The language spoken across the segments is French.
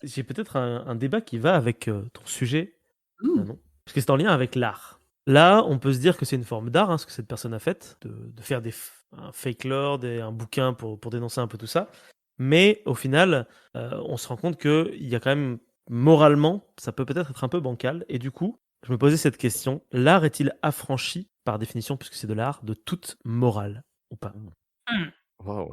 j'ai peut-être un débat qui va avec, ton sujet, Mmh. Manon, parce que c'est en lien avec l'art. Là, on peut se dire que c'est une forme d'art, ce que cette personne a fait, de faire un fake lord et un bouquin pour dénoncer un peu tout ça. Mais au final, on se rend compte qu'il y a quand même moralement, ça peut peut-être être un peu bancal et du coup, je me posais cette question: l'art est-il affranchi, par définition, puisque c'est de l'art, de toute morale ou pas? Mmh. Mmh. Waouh!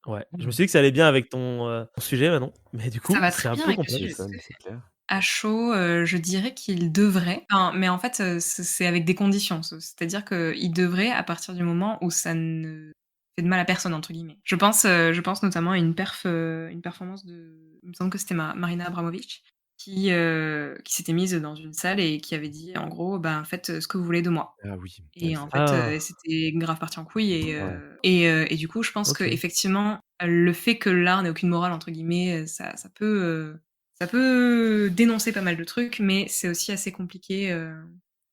Ouais, je me suis dit que ça allait bien avec ton sujet, Manon, mais du Ça coup, va c'est très un bien peu avec le Tu sujet, complexe. tout m'étonnes, à c'est fait. clair. À chaud, je dirais qu'il devrait, enfin, mais en fait, c'est avec des conditions. C'est-à-dire qu'il devrait à partir du moment où ça ne fait de mal à «personne» entre guillemets. Je pense notamment à une performance de il me semble que c'était Marina Abramovic qui s'était mise dans une salle et qui avait dit en gros: «Ben, faites, ce que vous voulez de moi». Ah oui, ouais, Et en c'est fait, Ah! c'était grave parti en couille ouais. et du coup, je pense OK. qu'effectivement, le fait que l'art n'ait «aucune morale» entre guillemets, ça peut dénoncer pas mal de trucs, mais c'est aussi assez compliqué.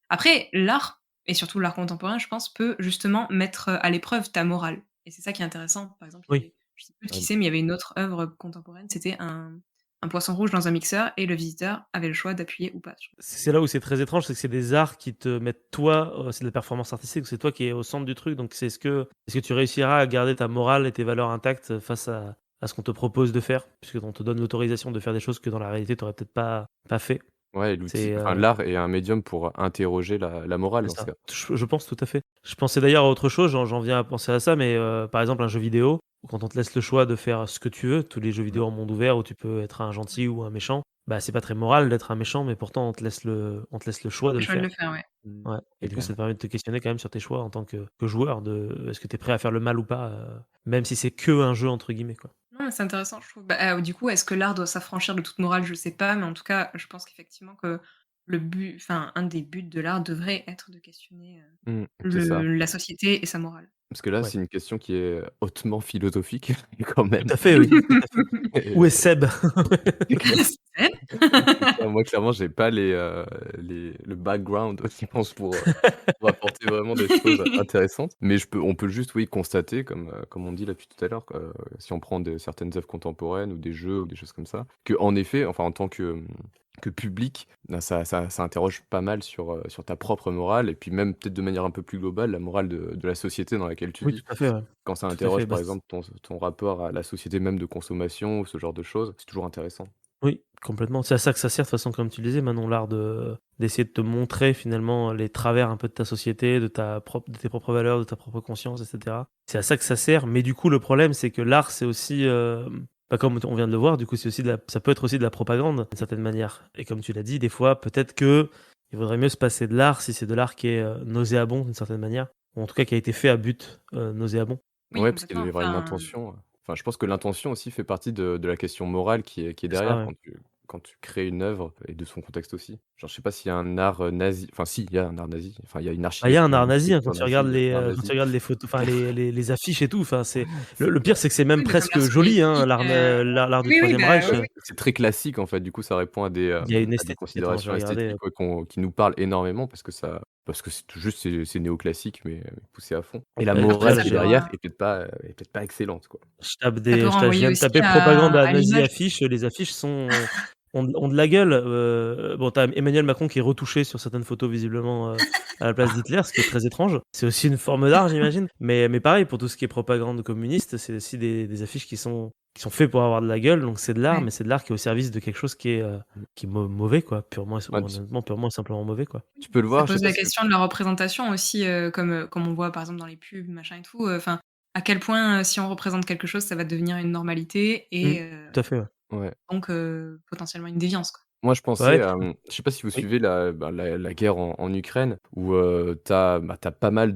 Après, l'art et surtout l'art contemporain, je pense, peut justement mettre, à l'épreuve ta morale et c'est ça qui est intéressant. Par exemple, il y Oui. avait je sais plus qui Ouais, c'est, mais il y avait une autre œuvre contemporaine, c'était un poisson rouge dans un mixeur et le visiteur avait le choix d'appuyer ou pas sur C'est là où c'est très étrange, c'est que c'est des arts qui te mettent toi, c'est de la performance artistique, c'est toi qui es au centre du truc, donc c'est est-ce que tu réussiras à garder ta morale et tes valeurs intactes face à ce qu'on te propose de faire? Puisqu'on te donne l'autorisation de faire des choses que dans la réalité tu aurais peut-être pas fait. ouais, l'outil C'est, enfin, l'art est un médium pour interroger la morale c'est dans ce ça. cas. Je pense tout à fait. Je pensais d'ailleurs à autre chose, j'en viens à penser à ça, mais, par exemple un jeu vidéo, où quand on te laisse le choix de faire ce que tu veux, tous les jeux Ouais. vidéo en monde ouvert où tu peux être un gentil ou un méchant, bah, c'est pas très moral d'être un méchant, mais pourtant on te laisse le choix de le le choix de le faire. faire, ouais. Mmh. Ouais et C'est du coup, ça clair. te permet de te questionner quand même sur tes choix en tant que joueur est-ce que tu es prêt à faire le mal ou pas, même si c'est que «un jeu» entre guillemets, quoi. Non, mais c'est intéressant, je trouve. Bah, du coup, est-ce que l'art doit s'affranchir de toute morale? Je sais pas, mais en tout cas, je pense qu'effectivement que un des buts de l'art devrait être de questionner, Mmh, c'est ça. la société et sa morale. Parce que là, Ouais, c'est une question qui est hautement philosophique quand tout même. à fait, oui, tout à fait. Où est Et Seb? c'est clair. Seb? C'est clair. Moi, clairement, j'ai pas le background, je pense, pour apporter vraiment des choses intéressantes. Mais on peut juste, oui, constater, comme on dit là depuis tout à l'heure, si on prend certaines œuvres contemporaines ou des jeux ou des choses comme ça, qu'en effet, enfin, en tant que public, ben, ça interroge pas mal sur ta propre morale et puis même peut-être de manière un peu plus globale, la morale de la société dans laquelle tu Oui, vis. tout à fait, ouais. Quand ça Tout à fait, interroge, bah, par c exemple, ton rapport à la société même de consommation ou ce genre de choses, c'est toujours intéressant. oui, complètement. C'est à ça que ça sert de toute façon, comme tu le disais Manon, l'art d'essayer de te montrer finalement les travers un peu de ta société, de tes propres valeurs, de ta propre conscience et cetera. C'est à ça que ça sert, mais du coup, le problème, c'est que l'art, c'est aussi, bah, comme on vient de le voir, du coup, c'est aussi ça peut être aussi de la propagande d'une certaine manière et comme tu l'as dit, des fois, peut-être que il vaudrait mieux se passer de l'art si c'est de l'art qui est, nauséabond d'une certaine manière ou en tout cas qui a été fait à but, nauséabond. Oui, Ouais, parce qu'il complètement. doit y avoir une Enfin, intention, enfin, je pense que l'intention aussi fait partie de la question morale qui est C'est ça, derrière ouais. quand tu crées une œuvre et de son contexte aussi. Genre, je sais pas s'il y a un art, nazi enfin si, il y a un art nazi, enfin, il y a une Bah, il y a un art nazi, quand architecture tu regardes nazie, les, art quand tu nazi. regardes les photos, enfin les affiches et tout, enfin c'est le C'est le pire, clair. c'est que c'est même oui, mais comme presque l'art joli, hein, soviétique, l'art du oui, oui, 3e bah, Reich, oui, oui. C'est très classique, en fait, du coup, ça répond à il y a une à des esthétique. Attends, je vais considérations regarder, esthétiques, ouais, qui nous parlent énormément parce que c'est tout juste c'est néoclassique mais poussé à fond et la Après morale ça qui est peut, derrière est peut-être pas excellente, quoi. je renvoyer viens de aussi taper propagande à nazi l'image. affiche, les affiches ont de la gueule, bon, tu as Emmanuel Macron qui est retouché sur certaines photos visiblement, à la place d'Hitler, ce qui est très étrange. C'est aussi une forme d'art, j'imagine, mais pareil pour tout ce qui est propagande communiste, c'est aussi des affiches qui sont faits pour avoir de la gueule, donc c'est de l'art, Ouais. mais c'est de l'art qui est au service de quelque chose qui est mauvais quoi, purement et Ouais, honnêtement, purement et simplement mauvais quoi. tu peux le Ça voir, je sais pose pas la si tu question de la représentation aussi, comme on voit par exemple dans les pubs, machin et tout, enfin, à quel point, si on représente quelque chose, ça va devenir une normalité Mmh, et tout à fait, ouais. ouais. donc potentiellement une déviance, quoi. Moi, je pensais Ouais, à, je sais pas si vous oui. suivez la guerre en Ukraine où, tu as pas mal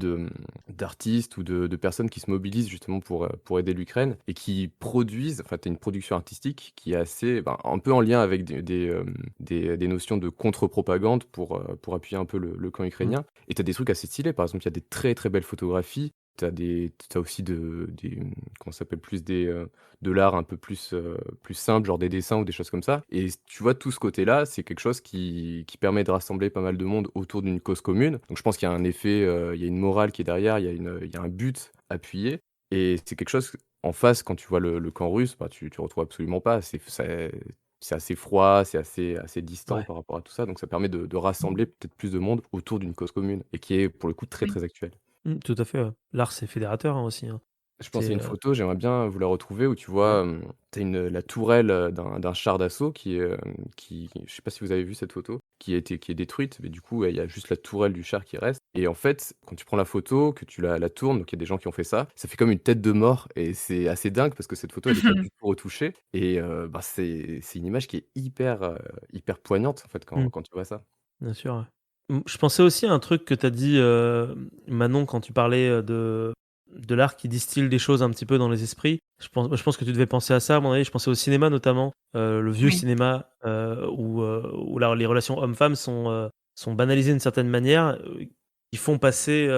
d'artistes ou de personnes qui se mobilisent justement pour aider l'Ukraine et qui produisent enfin, tu as une production artistique qui est assez, ben, un peu en lien avec des notions de contre-propagande pour appuyer un peu le camp Mmh. ukrainien et tu as des trucs assez stylés. Par exemple, il y a des très, très belles photographies. Tu as aussi comment ça s'appelle? De l'art un peu plus simple, genre des dessins ou des choses comme ça et tu vois, tout ce côté-là, c'est quelque chose qui permet de rassembler pas mal de monde autour d'une cause commune. Donc je pense qu'il y a un effet, il y a une morale qui est derrière, il y a un but appuyé et c'est quelque chose En face, quand tu vois le camp russe, bah, tu retrouves absolument pas. C'est assez froid, c'est assez distant Ouais. par rapport à tout ça, donc ça permet de rassembler peut-être plus de monde autour d'une cause commune et qui est pour le coup très, Oui. très actuelle. Tout à fait, ouais. L'art, c'est fédérateur, hein, aussi, hein. Je pense à C'est, une photo, j'aimerais bien vous la retrouver où tu ouais. vois, tu une la tourelle, d'un char d'assaut qui je sais pas si vous avez vu cette photo? Qui est détruite, mais du coup, il y a juste la tourelle du char qui reste et en fait, quand tu prends la photo, que tu la tournes, donc il y a des gens qui ont fait ça fait comme une tête de mort et c'est assez dingue parce que cette photo, elle est pas du tout retouchée et bah, c'est une image qui est hyper poignante, en fait, Mmh. quand tu vois ça. Bien sûr, ouais. Je pensais aussi à un truc que tu as dit, Manon, quand tu parlais, de l'art qui distille des choses un petit peu dans les esprits. Je pense que tu devais penser à ça, à mon avis. Je pensais au cinéma notamment, le vieux Oui. cinéma, où les relations hommes-femmes sont banalisées d'une certaine manière, qui font passer,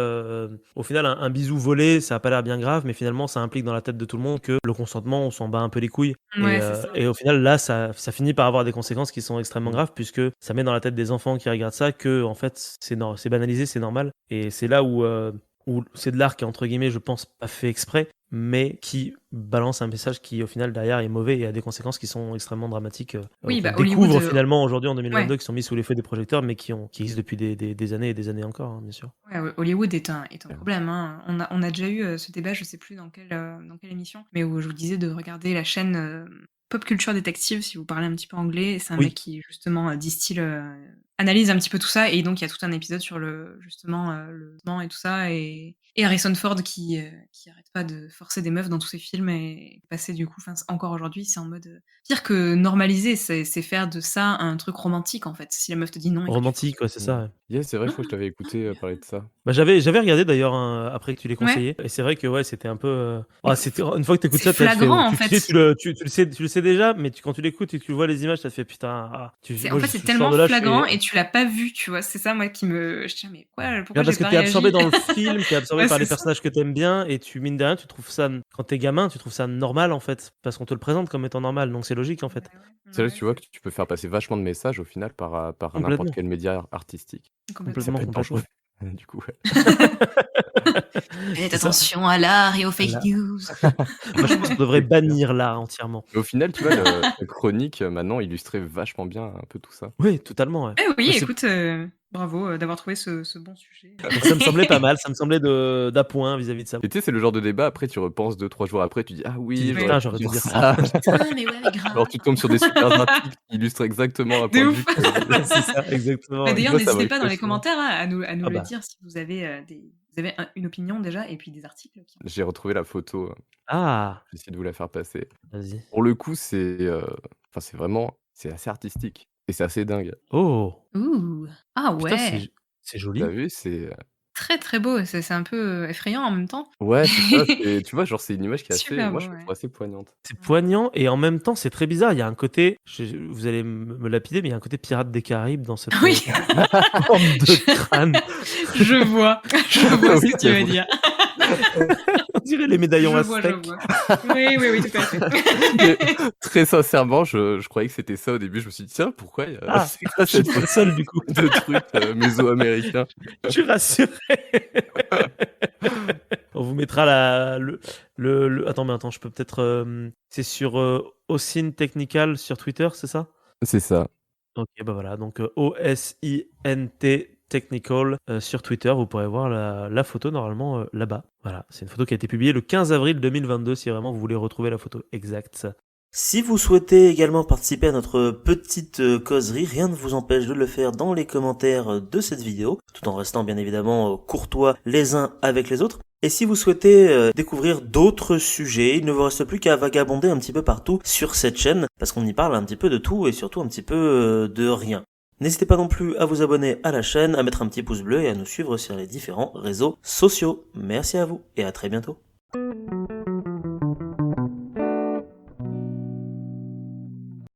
au final un bisou volé, ça a pas l'air bien grave, mais finalement ça implique dans la tête de tout le monde que le consentement, on s'en bat un peu les couilles et Ouais, c'est heu ça. et au final là, ça finit par avoir des conséquences qui sont extrêmement Mmh. graves puisque ça met dans la tête des enfants qui regardent ça que en fait c'est banalisé, c'est normal et c'est là où c'est de l'art qui est entre guillemets, je pense, pas fait exprès, mais qui balance un message qui au final derrière est mauvais et a des conséquences qui sont extrêmement dramatiques, Oui, qu'on bah, Hollywood, découvre finalement aujourd'hui en ouais. 2022, qui sont mis sous l'effet des projecteurs, mais qui existent depuis des années et des années encore, hein, bien sûr. Ouais, Hollywood est un problème, hein. On a déjà eu, ce débat, je sais plus dans quelle émission, mais où je vous disais de regarder la chaîne, Pop Culture Detective si vous parlez un petit peu anglais. Et c'est un mec Oui. qui justement, analyse un petit peu tout ça et donc il y a tout un épisode sur le et tout ça et Harrison Ford qui arrête pas de forcer des meufs dans tous ses films et passer du coup, enfin, encore aujourd'hui, c'est en mode, pire que normaliser, c'est faire de ça un truc romantique, en fait. Si la meuf te dit non et que tu forces Romantique, ouais, c'est Mmh. ça, ouais. Yeah, c'est vrai, je crois que je t'avais oh écouté, my parler de god! ça. Bah, j'avais regardé d'ailleurs, hein, après que tu l'aies Ouais, conseillé et c'est vrai que, ouais, c'était un peu, mais c'était une fois que tu écoutes c'est ça, tu tu fais flagrant, en tu tu sais, fait. tu le sais déjà, mais quand tu l'écoutes et que tu vois les images, ça te fait: «Putain, C'est en moi, fait, c'est je sors tellement de là, je flagrant fais et tu l'as pas vu, tu vois? C'est ça, moi, qui me je dis: «Mais quoi? Pourquoi Bah, j'ai parce que pas tu es absorbé réagi?» dans le film, tu es absorbé Ouais, par c'est les ça. personnages que tu aimes bien et mine de rien, tu trouves ça quand tu es gamin, tu trouves ça normal, en fait, parce qu'on te le présente comme étant normal, donc c'est logique, en Bah, fait. ouais, C'est là, ouais, tu vois que tu peux faire passer vachement de messages au final par n'importe Complètement, quel média artistique. c'est Ça complètement. peut complètement, être complètement. dangereux, du coup, ouais. Faites C'est ça. attention à l'art et aux fake Là news. moi, je pense qu'on devrait C'est clair. bannir l'art entièrement. Mais au final, tu vois, le la chronique, maintenant illustrait vachement bien un peu tout ça. Oui, totalement, ouais. Eh oui, Mais c'est écoute, bravo, d'avoir trouvé ce bon sujet. mais ça me semblait pas mal, ça me semblait d'appoint vis-à-vis de ça. Et tu sais, c'est le genre de débat, après tu repenses 2-3 jours après, tu dis: «Ah Tu oui, dis: j'aurais «Putain, pu j'aurais dû dire dire ça». ça». Putain, mais ouais, mais Alors grave. tu tombes sur des super articles qui illustrent exactement un De point de ouf. vue que tu avais. C'est ça, exactement, Bah, ouais. d'ailleurs, Moi, ça n'hésitez m'arrive pas dans très les souvent. commentaires, hein, à nous Ah le bah, dire si vous avez, vous avez une opinion déjà et puis des articles qui J'ai retrouvé la photo, ah! je vais essayer de vous la faire passer. Vas-y. Pour le coup, enfin, c'est assez artistique et c'est assez dingue. Oh! ouh! Ah Putain, ouais! c'est Tu as joli. vu? Très, très beau, c'est un peu, effrayant en même temps. Ouais, c'est ça, tu vois, genre, c'est une image qui est assez Super moi, beau, je la ouais. trouve assez poignante. C'est Ouais. poignant et en même temps, c'est très bizarre. Il y a un côté, vous allez me lapider, mais il y a un côté Pirates des Caraïbes dans cette, Oui, forme de je crâne. je vois, je vois ce Oui, que tu c'est veux vrai. dire. On dirait les médaillons Je aztèques. vois. Oui, oui, oui, tout à fait. Mais très sincèrement, je croyais que c'était ça au début. Je me suis dit: «Tiens, pourquoi il y a Ah! c'est quoi Je suis cette pas le photo seul du coup. de truc, mésoaméricain?» Je suis rassuré. On vous mettra attends, je peux peut-être, c'est sur, Osint Technical sur Twitter, c'est ça? C'est ça. OK, bah, voilà, donc OSINT Technical, sur Twitter. Vous pourrez voir la photo normalement, là-bas. Voilà, c'est une photo qui a été publiée le 15 avril 2022 si vraiment vous voulez retrouver la photo exacte. Si vous souhaitez également participer à notre petite causerie, rien ne vous empêche de le faire dans les commentaires de cette vidéo, tout en restant bien évidemment courtois les uns avec les autres. Et si vous souhaitez découvrir d'autres sujets, il ne vous reste plus qu'à vagabonder un petit peu partout sur cette chaîne, parce qu'on y parle un petit peu de tout et surtout un petit peu de rien. N'hésitez pas non plus à vous abonner à la chaîne, à mettre un petit pouce bleu et à nous suivre sur les différents réseaux sociaux. Merci à vous et à très bientôt.